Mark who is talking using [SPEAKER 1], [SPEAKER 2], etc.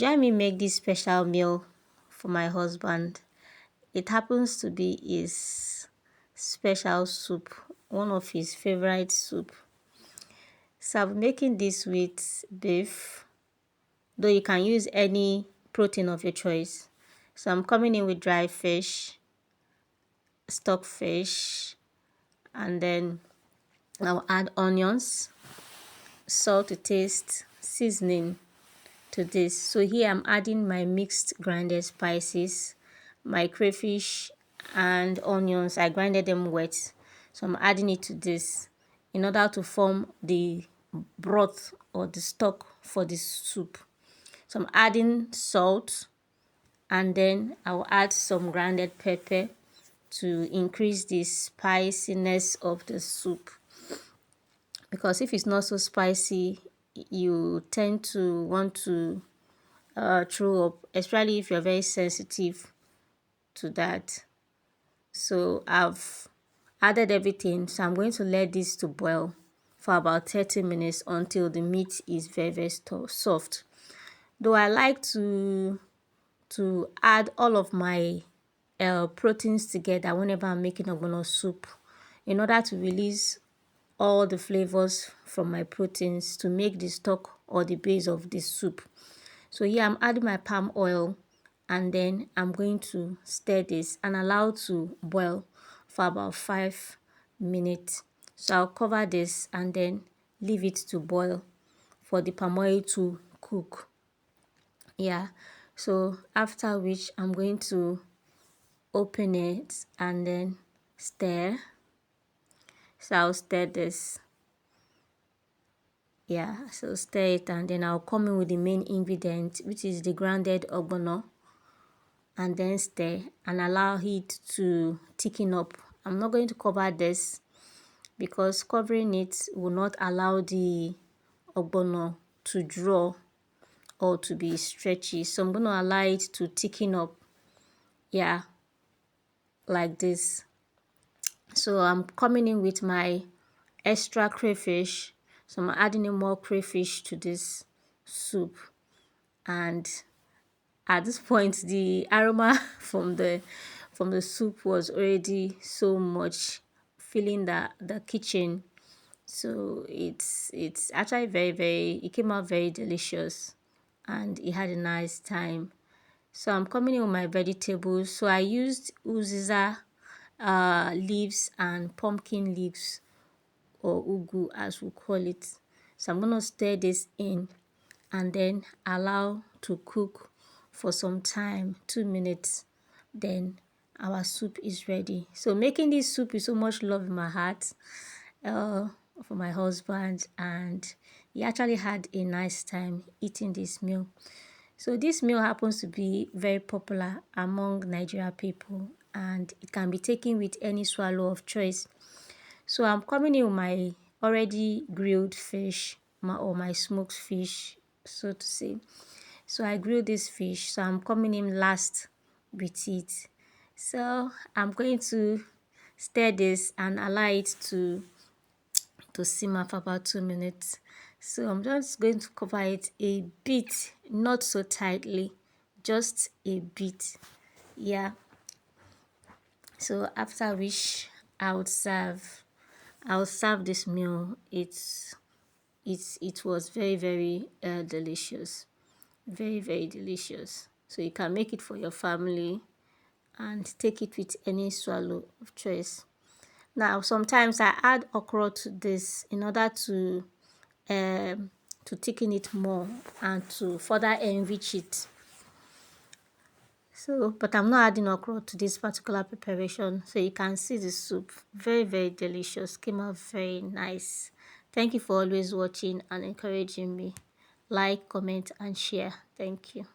[SPEAKER 1] Join me make this special meal for my husband. It happens to be his special soup, one of his favorite soup. So I'm making this with beef, though you can use any protein of your choice. So I'm coming in with dry fish, stock fish, and then I'll add onions, salt to taste, seasoning to this. So here I'm adding my mixed grinded spices, my crayfish and onions. I grinded them wet. So I'm adding it to this in order to form the broth or the stock for this soup. So I'm adding salt, and then I'll add some grounded pepper to increase the spiciness of the soup, because if it's not so spicy you tend to want to throw up, especially if you're very sensitive to that. So I've added everything, so I'm going to let this to boil for about 30 minutes until the meat is very soft. Though I like to add all of my proteins together whenever I'm making ogbono soup, in order to release all the flavors from my proteins to make the stock or the base of the soup. So here I'm adding my palm oil, and then I'm going to stir this and allow to boil for about 5 minutes. So I'll cover this and then leave it to boil for the palm oil to cook. Yeah, so after which I'm going to open it and then stir. So I'll stir this. Yeah, so stir it, and then I'll come in with the main ingredient, which is the grounded ogbono, and then stir and allow it to thicken up. I'm not going to cover this because covering it will not allow the ogbono to draw or to be stretchy. So I'm going to allow it to thicken up, yeah, like this. So I'm coming in with my extra crayfish. So I'm adding in more crayfish to this soup, and at this point the aroma from the soup was already so much filling the kitchen. So it's actually very, it came out very delicious, and it had a nice time. So I'm coming in with my vegetables. So I used uziza leaves and pumpkin leaves, or ugu as we call it. So I'm going to stir this in and then allow to cook for some time, 2 minutes. Then our soup is ready. So making this soup is so much love in my heart for my husband, and he actually had a nice time eating this meal. So this meal happens to be very popular among Nigerian people, and it can be taken with any swallow of choice. So I'm coming in with my already grilled fish, or my smoked fish, so to say. So I grilled this fish, so I'm coming in last with it. So I'm going to stir this and allow it to simmer for about 2 minutes. So I'm just going to cover it a bit, not so tightly, just a bit. Yeah. So after which I'll serve this meal. It was very delicious, very delicious. So you can make it for your family and take it with any swallow of choice. Now sometimes I add okra to this in order to thicken it more and to further enrich it. So, but I'm not adding okra to this particular preparation. So you can see the soup, very delicious, came out very nice. Thank you for always watching and encouraging me. Like, comment and share. Thank you.